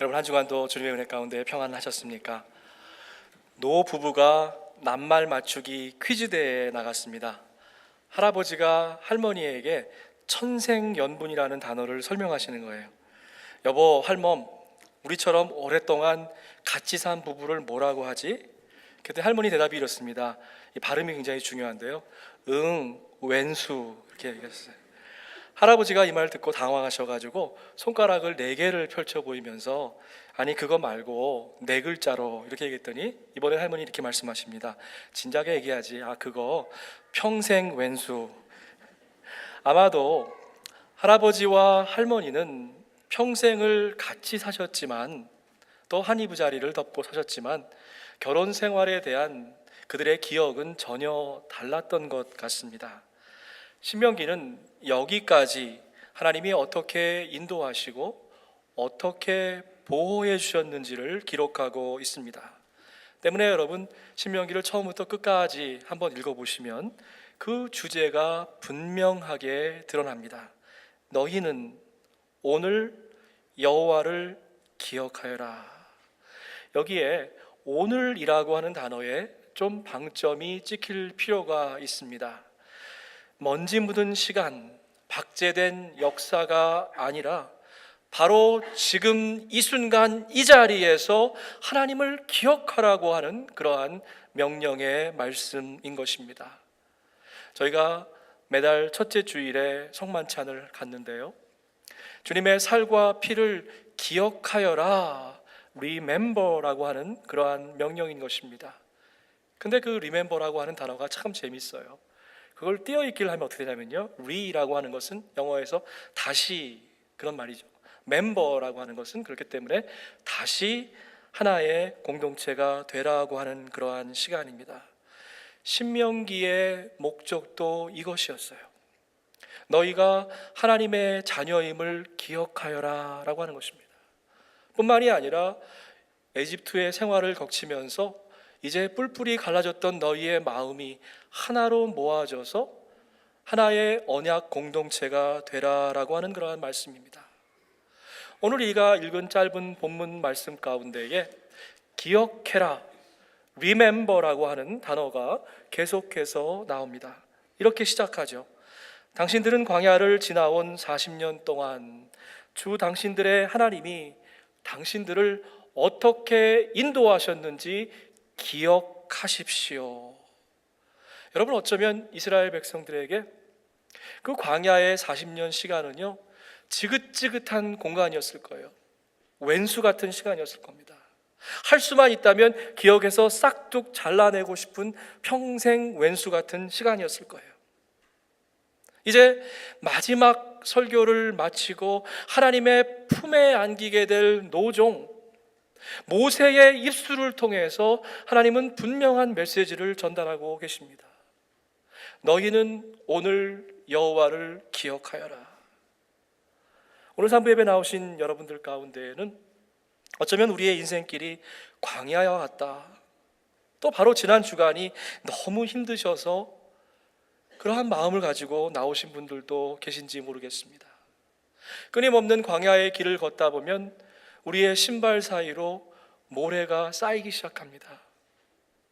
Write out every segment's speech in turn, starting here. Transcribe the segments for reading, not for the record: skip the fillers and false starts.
여러분 한 주간도 주님의 은혜 가운데 평안하셨습니까? 노 부부가 낱말 맞추기 퀴즈 대회에 나갔습니다. 할아버지가 할머니에게 천생연분이라는 단어를 설명하시는 거예요. 여보, 할멈, 우리처럼 오랫동안 같이 산 부부를 뭐라고 하지? 그때 할머니 대답이 이렇습니다. 이 발음이 굉장히 중요한데요. 왼수, 이렇게 얘기했어요. 할아버지가 이 말 듣고 당황하셔가지고 손가락을 4개를 펼쳐 보이면서 아니 그거 말고 4글자로 이렇게 얘기했더니 이번에 할머니 이렇게 말씀하십니다. 진작에 얘기하지. 그거 평생 왼수. 아마도 할아버지와 할머니는 평생을 같이 사셨지만 또 한 이부자리를 덮고 사셨지만 결혼 생활에 대한 그들의 기억은 전혀 달랐던 것 같습니다. 신명기는 여기까지 하나님이 어떻게 인도하시고 어떻게 보호해 주셨는지를 기록하고 있습니다. 때문에 여러분 신명기를 처음부터 끝까지 한번 읽어보시면 그 주제가 분명하게 드러납니다. 너희는 오늘 여호와를 기억하여라. 여기에 오늘이라고 하는 단어에 좀 방점이 찍힐 필요가 있습니다. 먼지 묻은 시간, 박제된 역사가 아니라 바로 지금 이 순간 이 자리에서 하나님을 기억하라고 하는 그러한 명령의 말씀인 것입니다. 저희가 매달 첫째 주일에 성만찬을 갔는데요, 주님의 살과 피를 기억하여라, remember라고 하는 그러한 명령인 것입니다. 근데 그 remember라고 하는 단어가 참 재밌어요. 그걸 띄어읽기를 하면 어떻게 되냐면요, re라고 하는 것은 영어에서 다시 그런 말이죠. member라고 하는 것은 그렇기 때문에 다시 하나의 공동체가 되라고 하는 그러한 시간입니다. 신명기의 목적도 이것이었어요. 너희가 하나님의 자녀임을 기억하여라 라고 하는 것입니다. 뿐만이 아니라 에집트의 생활을 거치면서 이제 뿔뿔이 갈라졌던 너희의 마음이 하나로 모아져서 하나의 언약 공동체가 되라라고 하는 그러한 말씀입니다. 오늘 우리가 읽은 짧은 본문 말씀 가운데에 기억해라, remember라고 하는 단어가 계속해서 나옵니다. 이렇게 시작하죠. 당신들은 광야를 지나온 40년 동안 주 당신들의 하나님이 당신들을 어떻게 인도하셨는지 기억하십시오. 여러분, 어쩌면 이스라엘 백성들에게 그 광야의 40년 시간은요, 지긋지긋한 공간이었을 거예요. 왼수 같은 시간이었을 겁니다. 할 수만 있다면 기억에서 싹둑 잘라내고 싶은 평생 왼수 같은 시간이었을 거예요. 이제 마지막 설교를 마치고 하나님의 품에 안기게 될 노종 모세의 입술을 통해서 하나님은 분명한 메시지를 전달하고 계십니다. 너희는 오늘 여호와를 기억하여라. 오늘 3부 예배 나오신 여러분들 가운데에는 어쩌면 우리의 인생길이 광야와 같다, 또 바로 지난 주간이 너무 힘드셔서 그러한 마음을 가지고 나오신 분들도 계신지 모르겠습니다. 끊임없는 광야의 길을 걷다 보면 우리의 신발 사이로 모래가 쌓이기 시작합니다.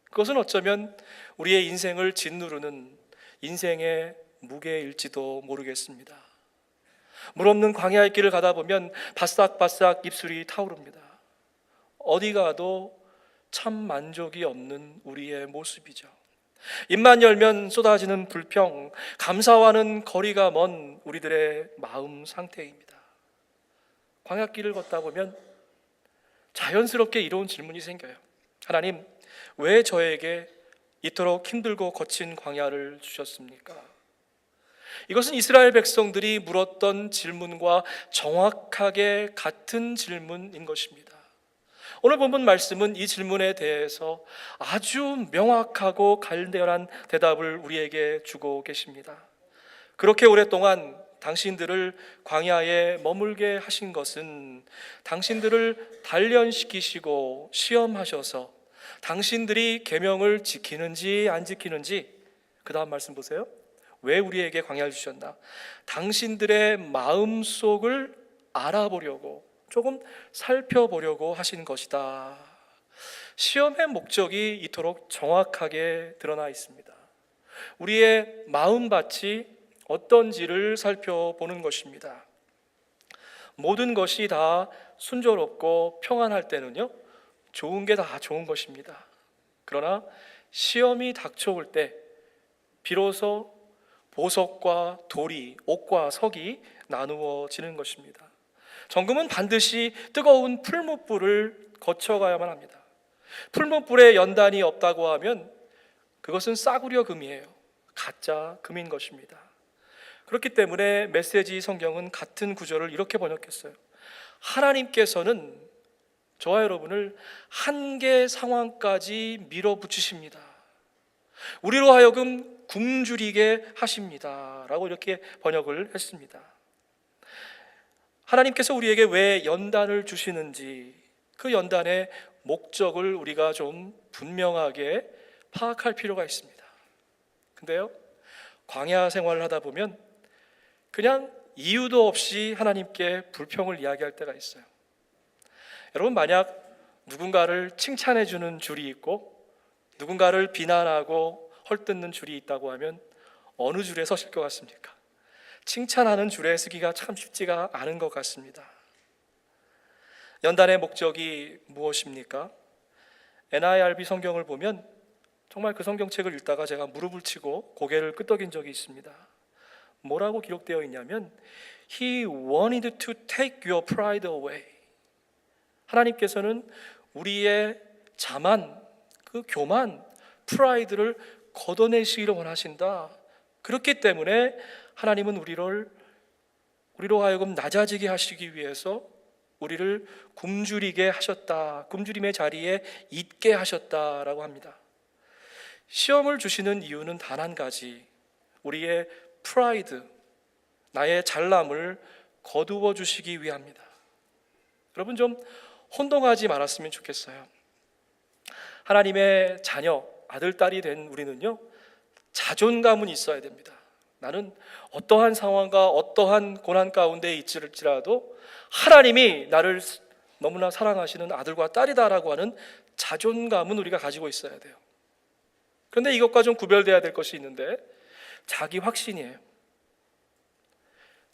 그것은 어쩌면 우리의 인생을 짓누르는 인생의 무게일지도 모르겠습니다. 물 없는 광야의 길을 가다 보면 바싹바싹 입술이 타오릅니다. 어디 가도 참 만족이 없는 우리의 모습이죠. 입만 열면 쏟아지는 불평, 감사와는 거리가 먼 우리들의 마음 상태입니다. 광야길을 걷다 보면 자연스럽게 이런 질문이 생겨요. 하나님, 왜 저에게 이토록 힘들고 거친 광야를 주셨습니까? 이것은 이스라엘 백성들이 물었던 질문과 정확하게 같은 질문인 것입니다. 오늘 본문 말씀은 이 질문에 대해서 아주 명확하고 간결한 대답을 우리에게 주고 계십니다. 그렇게 오랫동안 당신들을 광야에 머물게 하신 것은 당신들을 단련시키시고 시험하셔서 당신들이 계명을 지키는지 안 지키는지, 그 다음 말씀 보세요. 왜 우리에게 광야를 주셨나? 당신들의 마음속을 알아보려고, 조금 살펴보려고 하신 것이다. 시험의 목적이 이토록 정확하게 드러나 있습니다. 우리의 마음밭이 어떤지를 살펴보는 것입니다. 모든 것이 다 순조롭고 평안할 때는요, 좋은 게 다 좋은 것입니다. 그러나 시험이 닥쳐올 때 비로소 보석과 돌이, 옥과 석이 나누어지는 것입니다. 정금은 반드시 뜨거운 풀무불을 거쳐가야만 합니다. 풀무불에 연단이 없다고 하면 그것은 싸구려 금이에요. 가짜 금인 것입니다. 그렇기 때문에 메시지 성경은 같은 구절을 이렇게 번역했어요. 하나님께서는 저와 여러분을 한계 상황까지 밀어붙이십니다. 우리로 하여금 굶주리게 하십니다. 라고 이렇게 번역을 했습니다. 하나님께서 우리에게 왜 연단을 주시는지, 그 연단의 목적을 우리가 좀 분명하게 파악할 필요가 있습니다. 근데요, 광야 생활을 하다 보면 그냥 이유도 없이 하나님께 불평을 이야기할 때가 있어요. 여러분, 만약 누군가를 칭찬해 주는 줄이 있고 누군가를 비난하고 헐뜯는 줄이 있다고 하면 어느 줄에 서실 것 같습니까? 칭찬하는 줄에 서기가 참 쉽지가 않은 것 같습니다. 연단의 목적이 무엇입니까? NIRB 성경을 보면 정말 그 성경책을 읽다가 제가 무릎을 치고 고개를 끄덕인 적이 있습니다. 뭐라고 기록되어 있냐면 He wanted to take your pride away. 하나님께서는 우리의 자만, 그 교만, 프라이드를 걷어내시기를 원하신다. 그렇기 때문에 하나님은 우리로 하여금 낮아지게 하시기 위해서 우리를 굶주리게 하셨다. 굶주림의 자리에 있게 하셨다라고 합니다. 시험을 주시는 이유는 단 한 가지, 우리의 프라이드, 나의 잘남을 거두어 주시기 위함입니다. 여러분, 좀 혼동하지 말았으면 좋겠어요. 하나님의 자녀, 아들, 딸이 된 우리는요, 자존감은 있어야 됩니다. 나는 어떠한 상황과 어떠한 고난 가운데 있을지라도 하나님이 나를 너무나 사랑하시는 아들과 딸이다라고 하는 자존감은 우리가 가지고 있어야 돼요. 그런데 이것과 좀 구별돼야 될 것이 있는데 자기 확신이에요.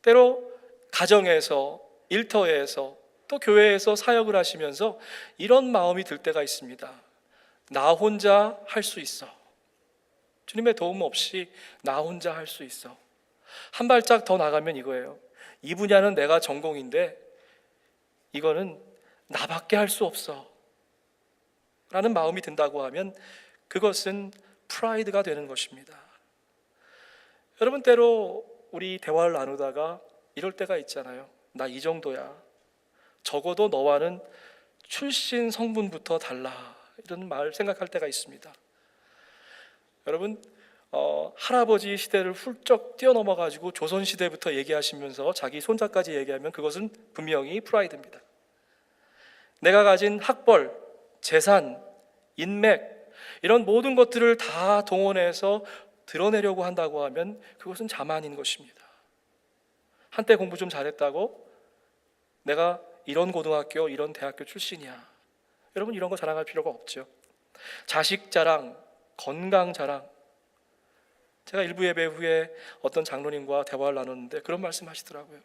때로 가정에서, 일터에서, 또 교회에서 사역을 하시면서 이런 마음이 들 때가 있습니다. 나 혼자 할 수 있어. 주님의 도움 없이 나 혼자 할 수 있어. 한 발짝 더 나가면 이거예요. 이 분야는 내가 전공인데 이거는 나밖에 할 수 없어 라는 마음이 든다고 하면 그것은 프라이드가 되는 것입니다. 여러분, 때로 우리 대화를 나누다가 이럴 때가 있잖아요. 나 이 정도야. 적어도 너와는 출신 성분부터 달라. 이런 말 생각할 때가 있습니다. 여러분, 할아버지 시대를 훌쩍 뛰어넘어가지고 조선시대부터 얘기하시면서 자기 손자까지 얘기하면 그것은 분명히 프라이드입니다. 내가 가진 학벌, 재산, 인맥 이런 모든 것들을 다 동원해서 드러내려고 한다고 하면 그것은 자만인 것입니다. 한때 공부 좀 잘했다고 내가 이런 고등학교, 이런 대학교 출신이야. 여러분, 이런 거 자랑할 필요가 없죠. 자식 자랑, 건강 자랑. 제가 일부 예배 후에 어떤 장로님과 대화를 나눴는데 그런 말씀 하시더라고요.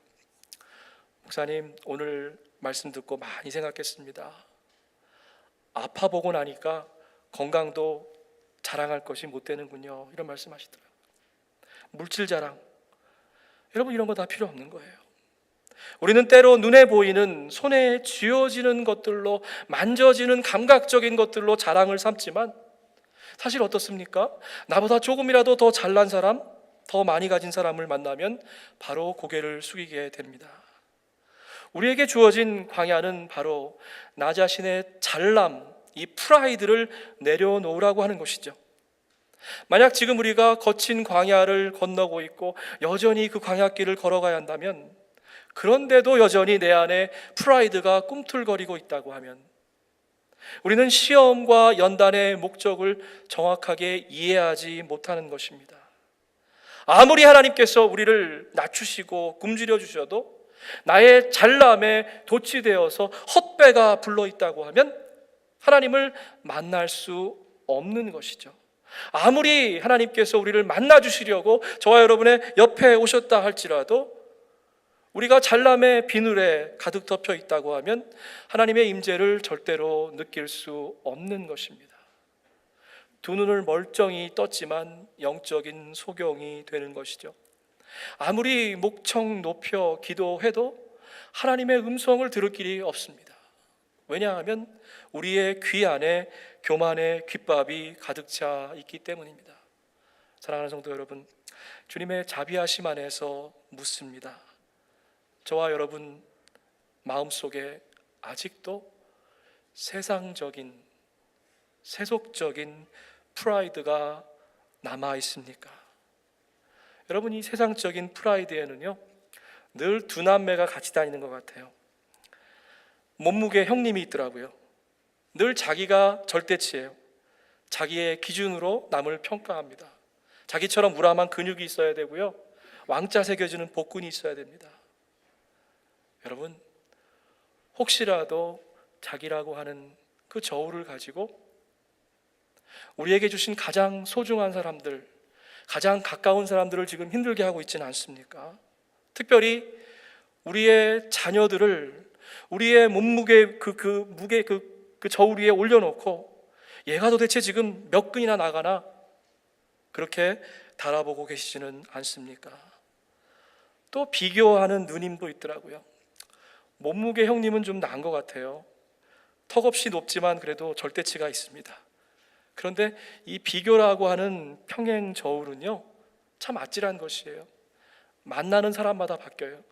목사님, 오늘 말씀 듣고 많이 생각했습니다. 아파보고 나니까 건강도 자랑할 것이 못 되는군요. 이런 말씀 하시더라고요. 물질 자랑. 여러분, 이런 거 다 필요 없는 거예요. 우리는 때로 눈에 보이는, 손에 쥐어지는 것들로, 만져지는 감각적인 것들로 자랑을 삼지만 사실 어떻습니까? 나보다 조금이라도 더 잘난 사람, 더 많이 가진 사람을 만나면 바로 고개를 숙이게 됩니다. 우리에게 주어진 광야는 바로 나 자신의 잘남, 이 프라이드를 내려놓으라고 하는 것이죠. 만약 지금 우리가 거친 광야를 건너고 있고 여전히 그 광야길을 걸어가야 한다면, 그런데도 여전히 내 안에 프라이드가 꿈틀거리고 있다고 하면 우리는 시험과 연단의 목적을 정확하게 이해하지 못하는 것입니다. 아무리 하나님께서 우리를 낮추시고 굶주려 주셔도 나의 잘남에 도취되어서 헛배가 불러있다고 하면 하나님을 만날 수 없는 것이죠. 아무리 하나님께서 우리를 만나주시려고 저와 여러분의 옆에 오셨다 할지라도 우리가 잘남의 비늘에 가득 덮여 있다고 하면 하나님의 임재를 절대로 느낄 수 없는 것입니다. 두 눈을 멀쩡히 떴지만 영적인 소경이 되는 것이죠. 아무리 목청 높여 기도해도 하나님의 음성을 들을 길이 없습니다. 왜냐하면 우리의 귀 안에 교만의 귓밥이 가득 차 있기 때문입니다. 사랑하는 성도 여러분, 주님의 자비하심 안에서 묻습니다. 저와 여러분 마음속에 아직도 세상적인, 세속적인 프라이드가 남아 있습니까? 여러분, 이 세상적인 프라이드에는요 늘 두 남매가 같이 다니는 것 같아요. 몸무게 형님이 있더라고요. 늘 자기가 절대치예요. 자기의 기준으로 남을 평가합니다. 자기처럼 무람한 근육이 있어야 되고요, 왕자 새겨주는 복근이 있어야 됩니다. 여러분, 혹시라도 자기라고 하는 그 저울을 가지고 우리에게 주신 가장 소중한 사람들, 가장 가까운 사람들을 지금 힘들게 하고 있지는 않습니까? 특별히 우리의 자녀들을 우리의 몸무게 그 저울 위에 올려놓고 얘가 도대체 지금 몇 근이나 나가나 그렇게 달아보고 계시지는 않습니까? 또 비교하는 누님도 있더라고요. 몸무게 형님은 좀 나은 것 같아요. 턱없이 높지만 그래도 절대치가 있습니다. 그런데 이 비교라고 하는 평행 저울은요 참 아찔한 것이에요. 만나는 사람마다 바뀌어요.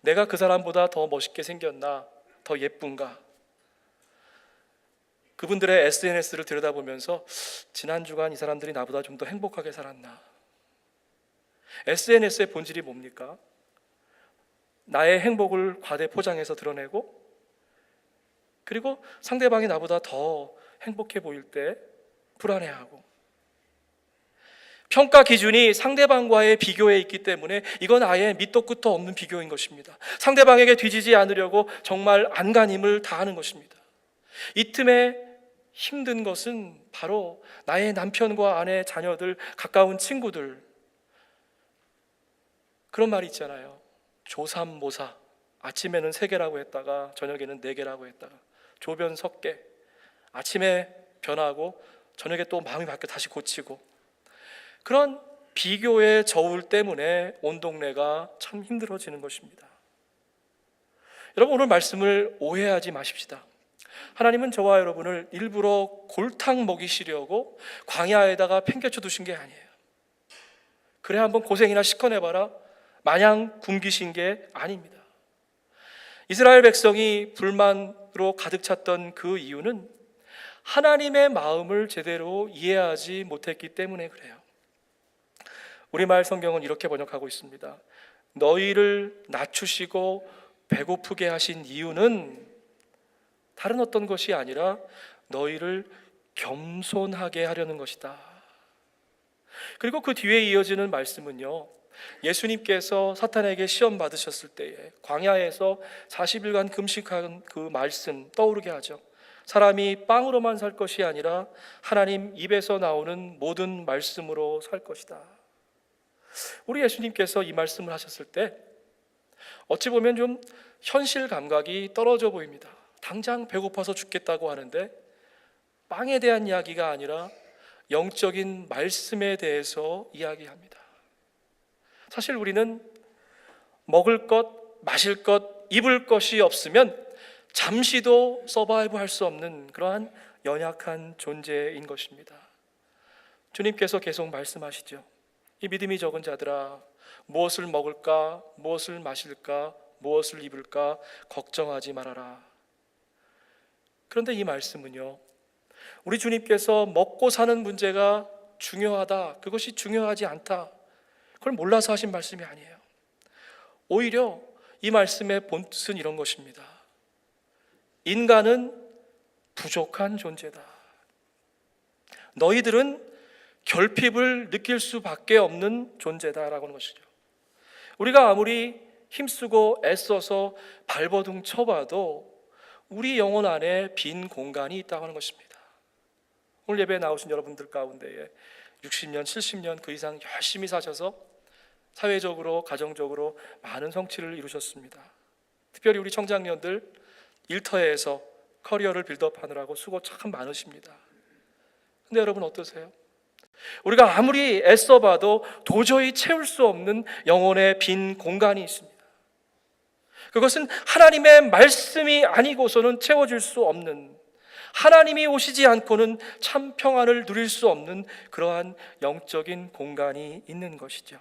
내가 그 사람보다 더 멋있게 생겼나, 더 예쁜가. 그분들의 SNS를 들여다보면서 지난 주간 이 사람들이 나보다 좀 더 행복하게 살았나. SNS의 본질이 뭡니까? 나의 행복을 과대 포장해서 드러내고, 그리고 상대방이 나보다 더 행복해 보일 때 불안해하고, 평가 기준이 상대방과의 비교에 있기 때문에 이건 아예 밑도 끝도 없는 비교인 것입니다. 상대방에게 뒤지지 않으려고 정말 안간힘을 다하는 것입니다. 이 틈에 힘든 것은 바로 나의 남편과 아내, 자녀들, 가까운 친구들. 그런 말이 있잖아요. 조삼모사. 아침에는 3개라고 했다가 저녁에는 4개라고 했다가 조변 섞개. 아침에 변하고 저녁에 또 마음이 바뀌어 다시 고치고, 그런 비교의 저울 때문에 온 동네가 참 힘들어지는 것입니다. 여러분, 오늘 말씀을 오해하지 마십시다. 하나님은 저와 여러분을 일부러 골탕 먹이시려고 광야에다가 팽개쳐 두신 게 아니에요. 그래 한번 고생이나 시커내봐라 마냥 굶기신 게 아닙니다. 이스라엘 백성이 불만으로 가득 찼던 그 이유는 하나님의 마음을 제대로 이해하지 못했기 때문에 그래요. 우리말 성경은 이렇게 번역하고 있습니다. 너희를 낮추시고 배고프게 하신 이유는 다른 어떤 것이 아니라 너희를 겸손하게 하려는 것이다. 그리고 그 뒤에 이어지는 말씀은요, 예수님께서 사탄에게 시험 받으셨을 때에 광야에서 40일간 금식한 그 말씀 떠오르게 하죠. 사람이 빵으로만 살 것이 아니라 하나님 입에서 나오는 모든 말씀으로 살 것이다. 우리 예수님께서 이 말씀을 하셨을 때 어찌 보면 좀 현실 감각이 떨어져 보입니다. 당장 배고파서 죽겠다고 하는데 빵에 대한 이야기가 아니라 영적인 말씀에 대해서 이야기합니다. 사실 우리는 먹을 것, 마실 것, 입을 것이 없으면 잠시도 서바이브 할 수 없는 그러한 연약한 존재인 것입니다. 주님께서 계속 말씀하시죠. 이 믿음이 적은 자들아, 무엇을 먹을까, 무엇을 마실까, 무엇을 입을까 걱정하지 말아라. 그런데 이 말씀은요, 우리 주님께서 먹고 사는 문제가 중요하다, 그것이 중요하지 않다, 그걸 몰라서 하신 말씀이 아니에요. 오히려 이 말씀의 본뜻은 이런 것입니다. 인간은 부족한 존재다. 너희들은 결핍을 느낄 수밖에 없는 존재다라고 하는 것이죠. 우리가 아무리 힘쓰고 애써서 발버둥 쳐봐도 우리 영혼 안에 빈 공간이 있다고 하는 것입니다. 오늘 예배에 나오신 여러분들 가운데에 60년, 70년 그 이상 열심히 사셔서 사회적으로, 가정적으로 많은 성취를 이루셨습니다. 특별히 우리 청장년들 일터에서 커리어를 빌드업하느라고 수고 참 많으십니다. 근데 여러분 어떠세요? 우리가 아무리 애써봐도 도저히 채울 수 없는 영혼의 빈 공간이 있습니다. 그것은 하나님의 말씀이 아니고서는 채워질 수 없는, 하나님이 오시지 않고는 참 평안을 누릴 수 없는 그러한 영적인 공간이 있는 것이죠.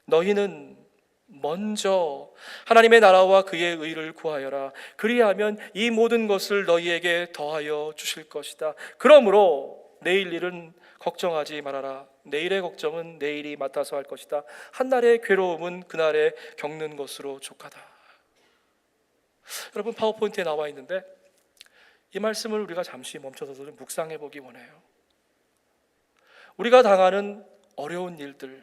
너희는 먼저 하나님의 나라와 그의 의를 구하여라. 그리하면 이 모든 것을 너희에게 더하여 주실 것이다. 그러므로 내일 일은 걱정하지 말아라. 내일의 걱정은 내일이 맡아서 할 것이다. 한날의 괴로움은 그날에 겪는 것으로 족하다. 여러분, 파워포인트에 나와 있는데 이 말씀을 우리가 잠시 멈춰서 좀 묵상해 보기 원해요. 우리가 당하는 어려운 일들,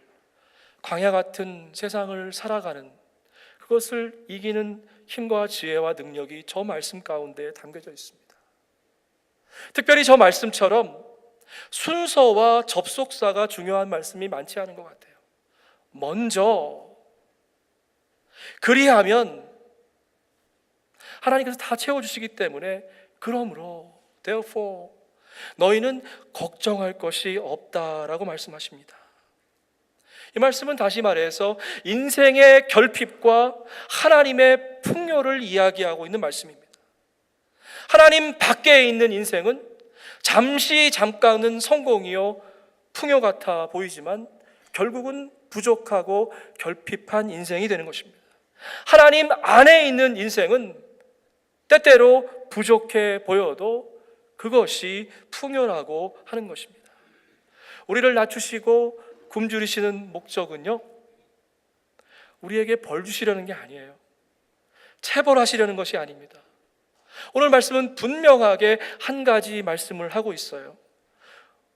광야 같은 세상을 살아가는 그것을 이기는 힘과 지혜와 능력이 저 말씀 가운데 담겨져 있습니다. 특별히 저 말씀처럼 순서와 접속사가 중요한 말씀이 많지 않은 것 같아요. 먼저, 그리하면 하나님께서 다 채워주시기 때문에, 그러므로 therefore 너희는 걱정할 것이 없다라고 말씀하십니다. 이 말씀은 다시 말해서 인생의 결핍과 하나님의 풍요를 이야기하고 있는 말씀입니다. 하나님 밖에 있는 인생은 잠깐은 성공이요 풍요 같아 보이지만 결국은 부족하고 결핍한 인생이 되는 것입니다. 하나님 안에 있는 인생은 때때로 부족해 보여도 그것이 풍요라고 하는 것입니다. 우리를 낮추시고 굶주리시는 목적은요, 우리에게 벌 주시려는 게 아니에요. 체벌하시려는 것이 아닙니다. 오늘 말씀은 분명하게 한 가지 말씀을 하고 있어요.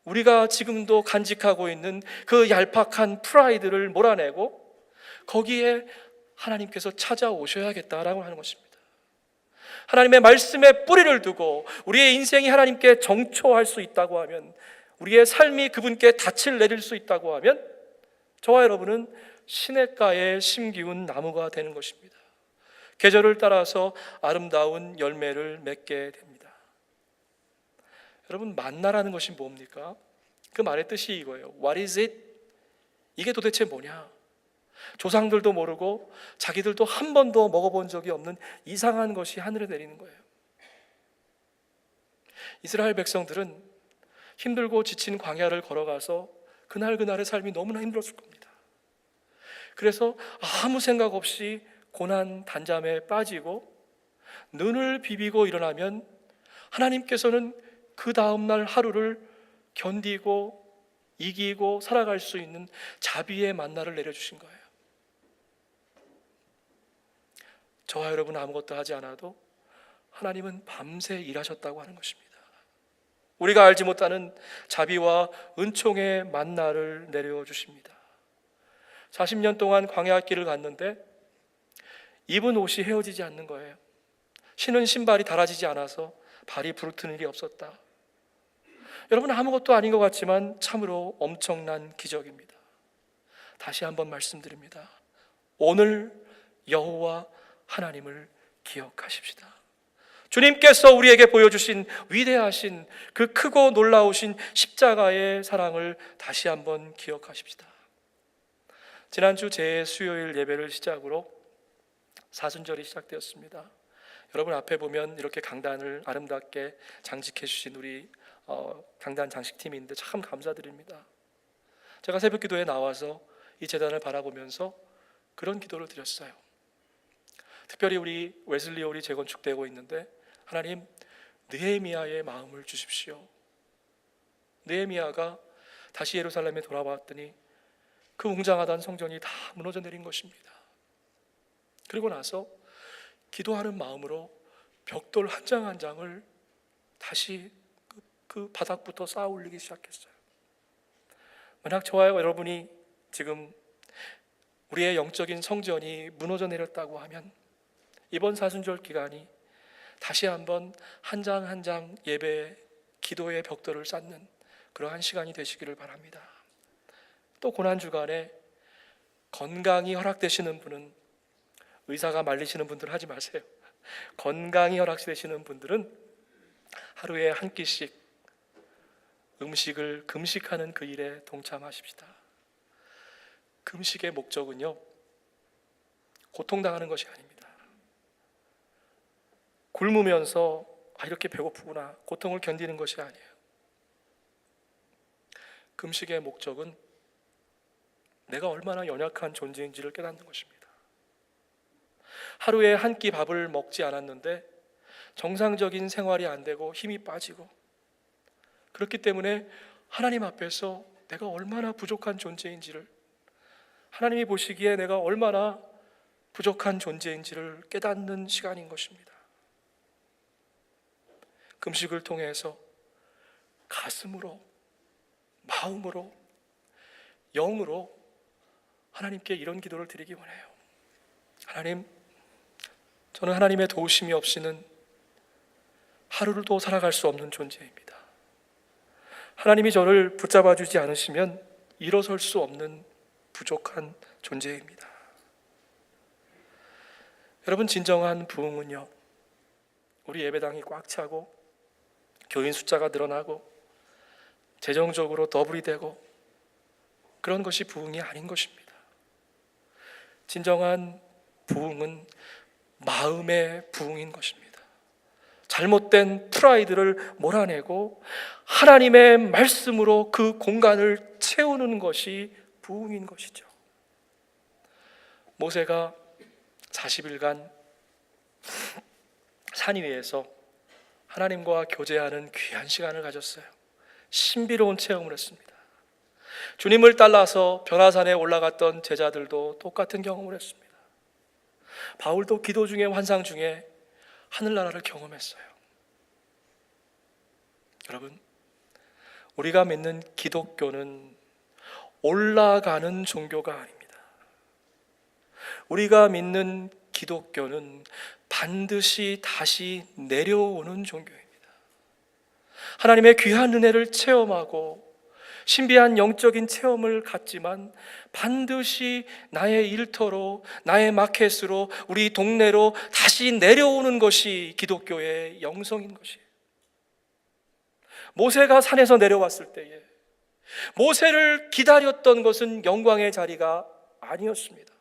우리가 지금도 간직하고 있는 그 얄팍한 프라이드를 몰아내고 거기에 하나님께서 찾아오셔야겠다라고 하는 것입니다. 하나님의 말씀에 뿌리를 두고 우리의 인생이 하나님께 정초할 수 있다고 하면, 우리의 삶이 그분께 닻을 내릴 수 있다고 하면 저와 여러분은 시냇가에 심기운 나무가 되는 것입니다. 계절을 따라서 아름다운 열매를 맺게 됩니다. 여러분, 만나라는 것이 뭡니까? 그 말의 뜻이 이거예요. What is it? 이게 도대체 뭐냐? 조상들도 모르고 자기들도 한 번도 먹어본 적이 없는 이상한 것이 하늘에 내리는 거예요. 이스라엘 백성들은 힘들고 지친 광야를 걸어가서 그날의 삶이 너무나 힘들었을 겁니다. 그래서 아무 생각 없이 고난 단잠에 빠지고 눈을 비비고 일어나면 하나님께서는 그 다음날 하루를 견디고 이기고 살아갈 수 있는 자비의 만나를 내려주신 거예요. 저와 여러분 아무것도 하지 않아도 하나님은 밤새 일하셨다고 하는 것입니다. 우리가 알지 못하는 자비와 은총의 만나를 내려주십니다. 40년 동안 광야길을 갔는데 입은 옷이 헤어지지 않는 거예요. 신은 신발이 닳아지지 않아서 발이 부르트는 일이 없었다. 여러분, 아무것도 아닌 것 같지만 참으로 엄청난 기적입니다. 다시 한번 말씀드립니다. 오늘 여호와 하나님을 기억하십시다. 주님께서 우리에게 보여주신 위대하신 그 크고 놀라우신 십자가의 사랑을 다시 한번 기억하십시다. 지난주 제 수요일 예배를 시작으로 사순절이 시작되었습니다. 여러분 앞에 보면 이렇게 강단을 아름답게 장식해 주신 우리 강단 장식팀인데 참 감사드립니다. 제가 새벽 기도에 나와서 이 제단을 바라보면서 그런 기도를 드렸어요. 특별히 우리 웨슬리홀이 재건축되고 있는데, 하나님, 느헤미야의 마음을 주십시오. 느헤미야가 다시 예루살렘에 돌아왔더니 그 웅장하던 성전이 다 무너져 내린 것입니다. 그리고 나서 기도하는 마음으로 벽돌 한 장 한 장을 다시 그 바닥부터 쌓아 올리기 시작했어요. 만약 저와 여러분이 지금 우리의 영적인 성전이 무너져 내렸다고 하면 이번 사순절 기간이 다시 한번 한 장 한 장 예배, 기도의 벽돌을 쌓는 그러한 시간이 되시기를 바랍니다. 또 고난주간에 건강이 허락되시는 분은, 의사가 말리시는 분들은 하지 마세요. 건강이 허락되시는 분들은 하루에 한 끼씩 음식을 금식하는 그 일에 동참하십시다. 금식의 목적은요, 고통당하는 것이 아닙니다. 굶으면서 이렇게 배고프구나, 고통을 견디는 것이 아니에요. 금식의 목적은 내가 얼마나 연약한 존재인지를 깨닫는 것입니다. 하루에 한 끼 밥을 먹지 않았는데 정상적인 생활이 안 되고 힘이 빠지고, 그렇기 때문에 하나님 앞에서 내가 얼마나 부족한 존재인지를, 하나님이 보시기에 내가 얼마나 부족한 존재인지를 깨닫는 시간인 것입니다. 금식을 통해서 가슴으로, 마음으로, 영으로 하나님께 이런 기도를 드리기 원해요. 하나님, 저는 하나님의 도우심이 없이는 하루도 살아갈 수 없는 존재입니다. 하나님이 저를 붙잡아 주지 않으시면 일어설 수 없는 부족한 존재입니다. 여러분, 진정한 부흥은요, 우리 예배당이 꽉 차고 교인 숫자가 늘어나고 재정적으로 더블이 되고 그런 것이 부흥이 아닌 것입니다. 진정한 부흥은 마음의 부흥인 것입니다. 잘못된 프라이드를 몰아내고 하나님의 말씀으로 그 공간을 채우는 것이 부흥인 것이죠. 모세가 40일간 산 위에서 하나님과 교제하는 귀한 시간을 가졌어요. 신비로운 체험을 했습니다. 주님을 따라서 변화산에 올라갔던 제자들도 똑같은 경험을 했습니다. 바울도 기도 중에, 환상 중에 하늘나라를 경험했어요. 여러분, 우리가 믿는 기독교는 올라가는 종교가 아닙니다. 우리가 믿는 기독교는 반드시 다시 내려오는 종교입니다. 하나님의 귀한 은혜를 체험하고 신비한 영적인 체험을 갖지만 반드시 나의 일터로, 나의 마켓으로, 우리 동네로 다시 내려오는 것이 기독교의 영성인 것이에요. 모세가 산에서 내려왔을 때에 모세를 기다렸던 것은 영광의 자리가 아니었습니다.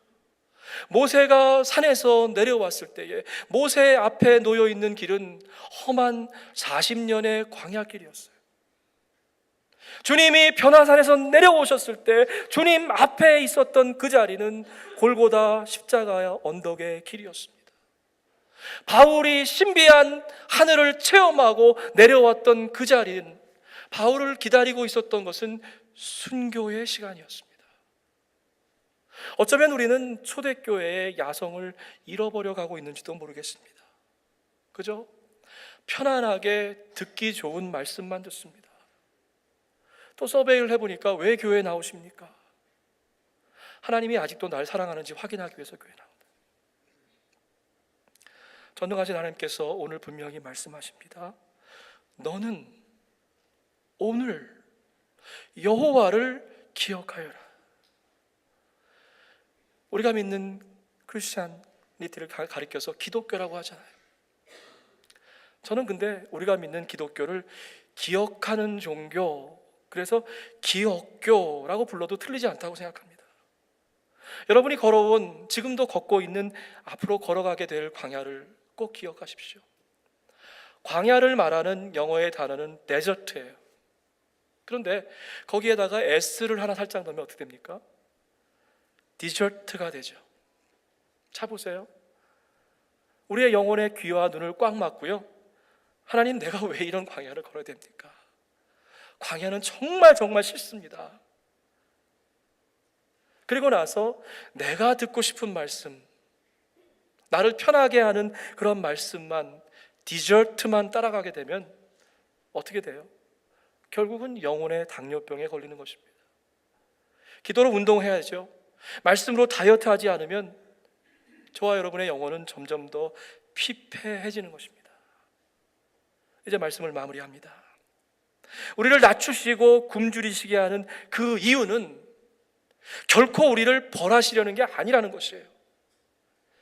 모세가 산에서 내려왔을 때에 모세 앞에 놓여 있는 길은 험한 40년의 광야길이었어요. 주님이 변화산에서 내려오셨을 때 주님 앞에 있었던 그 자리는 골고다 십자가의 언덕의 길이었습니다. 바울이 신비한 하늘을 체험하고 내려왔던 그 자리는, 바울을 기다리고 있었던 것은 순교의 시간이었습니다. 어쩌면 우리는 초대교회의 야성을 잃어버려 가고 있는지도 모르겠습니다. 그죠? 편안하게 듣기 좋은 말씀만 듣습니다. 또 서베이를 해보니까 왜 교회에 나오십니까? 하나님이 아직도 날 사랑하는지 확인하기 위해서 교회에 나온다. 전능하신 하나님께서 오늘 분명히 말씀하십니다. 너는 오늘 여호와를 기억하여라. 우리가 믿는 크리스찬리티를 가리켜서 기독교라고 하잖아요. 저는 근데 우리가 믿는 기독교를 기억하는 종교, 그래서 기억교라고 불러도 틀리지 않다고 생각합니다. 여러분이 걸어온, 지금도 걷고 있는, 앞으로 걸어가게 될 광야를 꼭 기억하십시오. 광야를 말하는 영어의 단어는 데저트예요. 그런데 거기에다가 s를 하나 살짝 넣으면 어떻게 됩니까? 디저트가 되죠. 자 보세요. 우리의 영혼의 귀와 눈을 꽉 막고요, 하나님, 내가 왜 이런 광야를 걸어야 됩니까? 광야는 정말 정말 싫습니다. 그리고 나서 내가 듣고 싶은 말씀, 나를 편하게 하는 그런 말씀만, 디저트만 따라가게 되면 어떻게 돼요? 결국은 영혼의 당뇨병에 걸리는 것입니다. 기도로 운동해야죠. 말씀으로 다이어트하지 않으면 저와 여러분의 영혼은 점점 더 피폐해지는 것입니다. 이제 말씀을 마무리합니다. 우리를 낮추시고 굶주리시게 하는 그 이유는 결코 우리를 벌하시려는 게 아니라는 것이에요.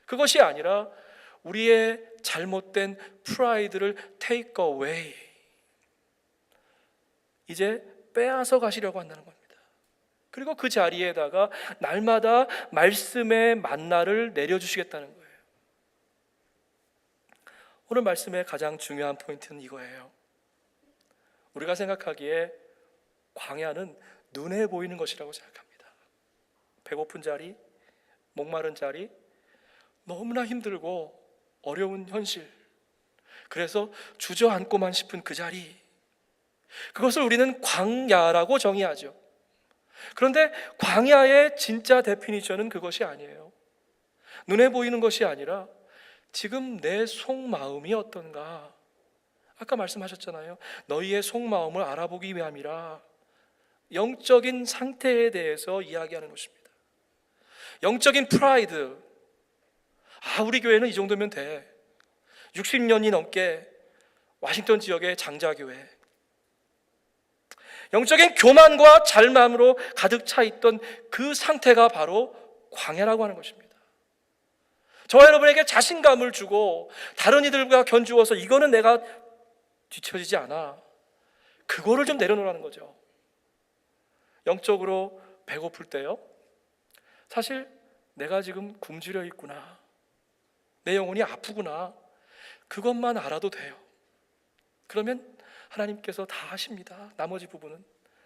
그것이 아니라 우리의 잘못된 프라이드를 take away, 이제 빼앗아 가시려고 한다는 겁니다. 그리고 그 자리에다가 날마다 말씀의 만나를 내려주시겠다는 거예요. 오늘 말씀의 가장 중요한 포인트는 이거예요. 우리가 생각하기에 광야는 눈에 보이는 것이라고 생각합니다. 배고픈 자리, 목마른 자리, 너무나 힘들고 어려운 현실, 그래서 주저앉고만 싶은 그 자리, 그것을 우리는 광야라고 정의하죠. 그런데 광야의 진짜 데피니션은 그것이 아니에요. 눈에 보이는 것이 아니라 지금 내 속마음이 어떤가. 아까 말씀하셨잖아요. 너희의 속마음을 알아보기 위함이라. 영적인 상태에 대해서 이야기하는 것입니다. 영적인 프라이드. 우리 교회는 이 정도면 돼. 60년이 넘게 워싱턴 지역의 장자교회. 영적인 교만과 잘맘으로 가득 차 있던 그 상태가 바로 광야라고 하는 것입니다. 저와 여러분에게 자신감을 주고 다른 이들과 견주어서 이거는 내가 뒤처지지 않아, 그거를 좀 내려놓으라는 거죠. 영적으로 배고플 때요, 사실 내가 지금 굶주려 있구나, 내 영혼이 아프구나, 그것만 알아도 돼요. 그러면 하나님께서 다 하십니다. 나머지 부분은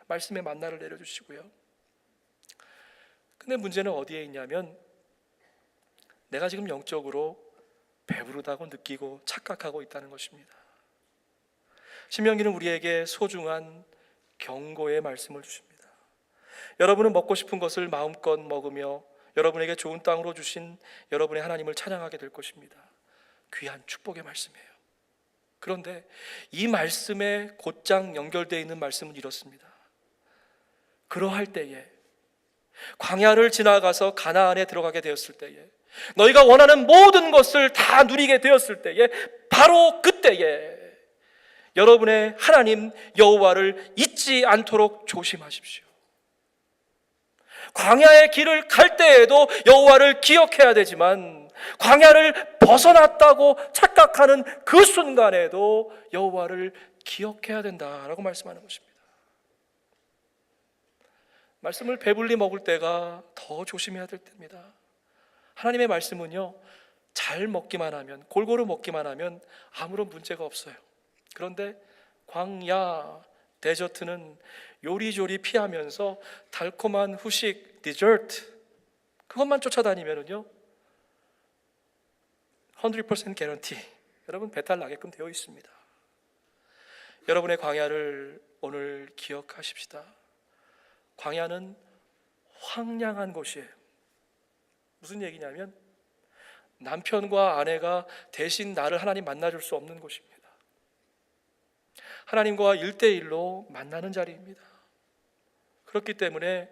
말씀의 만나를 내려주시고요. 근데 문제는 어디에 있냐면 내가 지금 영적으로 배부르다고 느끼고 착각하고 있다는 것입니다. 신명기는 우리에게 소중한 경고의 말씀을 주십니다. 여러분은 먹고 싶은 것을 마음껏 먹으며 여러분에게 좋은 땅으로 주신 여러분의 하나님을 찬양하게 될 것입니다. 귀한 축복의 말씀이에요. 그런데 이 말씀에 곧장 연결되어 있는 말씀은 이렇습니다. 그러할 때에, 광야를 지나가서 가나안에 들어가게 되었을 때에, 너희가 원하는 모든 것을 다 누리게 되었을 때에, 바로 그때에 여러분의 하나님 여호와를 잊지 않도록 조심하십시오. 광야의 길을 갈 때에도 여호와를 기억해야 되지만 광야를 벗어났다고 착각하는 그 순간에도 여호와를 기억해야 된다라고 말씀하는 것입니다. 말씀을 배불리 먹을 때가 더 조심해야 될 때입니다. 하나님의 말씀은요, 잘 먹기만 하면, 골고루 먹기만 하면 아무런 문제가 없어요. 그런데 광야, 데저트는 요리조리 피하면서 달콤한 후식, 디저트, 그것만 쫓아다니면은요 100% 개런티, 여러분 배탈 나게끔 되어 있습니다. 여러분의 광야를 오늘 기억하십시다. 광야는 황량한 곳이에요. 무슨 얘기냐면 남편과 아내가 대신 나를 하나님 만나줄 수 없는 곳입니다. 하나님과 1대1로 만나는 자리입니다. 그렇기 때문에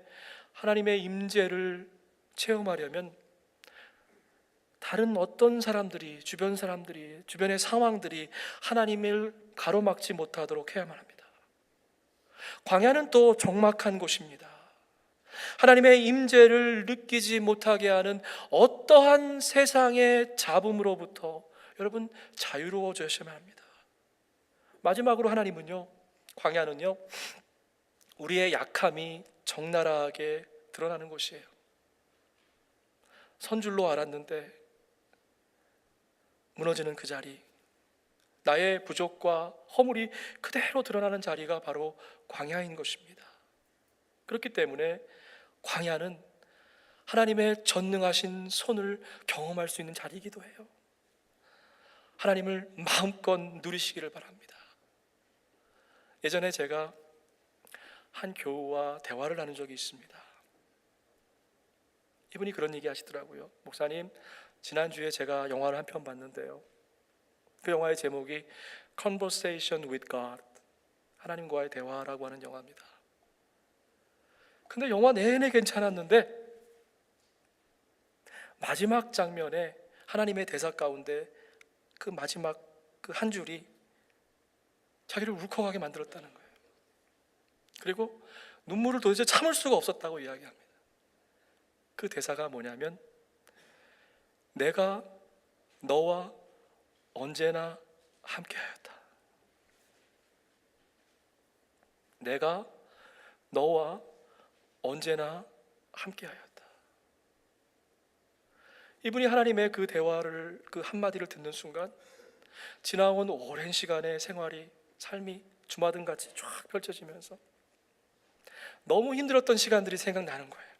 하나님의 임재를 체험하려면 다른 어떤 사람들이, 주변 사람들이, 주변의 상황들이 하나님을 가로막지 못하도록 해야만 합니다. 광야는 또 적막한 곳입니다. 하나님의 임재를 느끼지 못하게 하는 어떠한 세상의 잡음으로부터 여러분 자유로워져야만 합니다. 마지막으로 하나님은요, 광야는요, 우리의 약함이 적나라하게 드러나는 곳이에요. 선 줄로 알았는데 무너지는 그 자리, 나의 부족과 허물이 그대로 드러나는 자리가 바로 광야인 것입니다. 그렇기 때문에 광야는 하나님의 전능하신 손을 경험할 수 있는 자리이기도 해요. 하나님을 마음껏 누리시기를 바랍니다. 예전에 제가 한 교우와 대화를 나눈 적이 있습니다. 이분이 그런 얘기 하시더라고요. 목사님, 지난주에 제가 영화를 한 편 봤는데요, 그 영화의 제목이 Conversation with God, 하나님과의 대화라고 하는 영화입니다. 근데 영화 내내 괜찮았는데 마지막 장면에 하나님의 대사 가운데 그 마지막 그 한 줄이 자기를 울컥하게 만들었다는 거예요. 그리고 눈물을 도대체 참을 수가 없었다고 이야기합니다. 그 대사가 뭐냐면, 내가 너와 언제나 함께하였다. 내가 너와 언제나 함께하였다. 이분이 하나님의 그 대화를, 그 한마디를 듣는 순간 지나온 오랜 시간의 생활이, 삶이 주마등같이 쫙 펼쳐지면서 너무 힘들었던 시간들이 생각나는 거예요.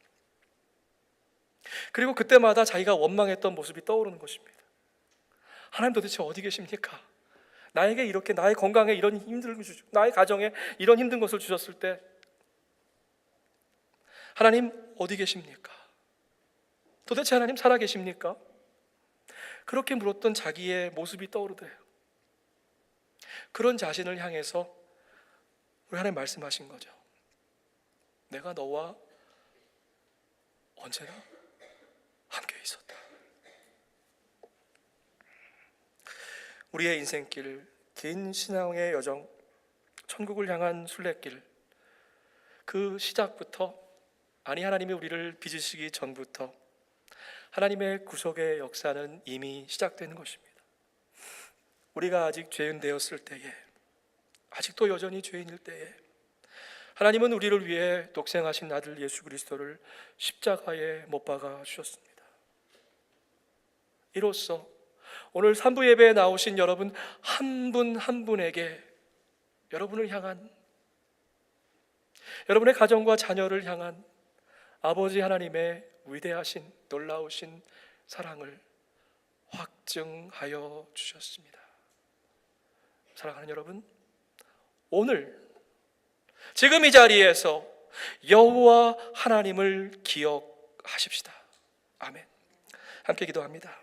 그리고 그때마다 자기가 원망했던 모습이 떠오르는 것입니다. 하나님 도대체 어디 계십니까? 나에게 이렇게, 나의 건강에 이런 힘든 걸 주시고, 나의 가정에 이런 힘든 것을 주셨을 때 하나님 어디 계십니까? 도대체 하나님 살아 계십니까? 그렇게 물었던 자기의 모습이 떠오르더래요. 그런 자신을 향해서 우리 하나님 말씀하신 거죠. 내가 너와 언제나 함께 있었다. 우리의 인생길, 긴 신앙의 여정, 천국을 향한 순례길, 그 시작부터, 아니 하나님이 우리를 빚으시기 전부터 하나님의 구속의 역사는 이미 시작되는 것입니다. 우리가 아직 죄인 되었을 때에, 아직도 여전히 죄인일 때에 하나님은 우리를 위해 독생하신 아들 예수 그리스도를 십자가에 못 박아 주셨습니다. 이로써 오늘 3부 예배에 나오신 여러분 한 분 한 분에게, 여러분을 향한, 여러분의 가정과 자녀를 향한 아버지 하나님의 위대하신 놀라우신 사랑을 확증하여 주셨습니다. 사랑하는 여러분, 오늘 지금 이 자리에서 여호와 하나님을 기억하십시다. 아멘. 함께 기도합니다.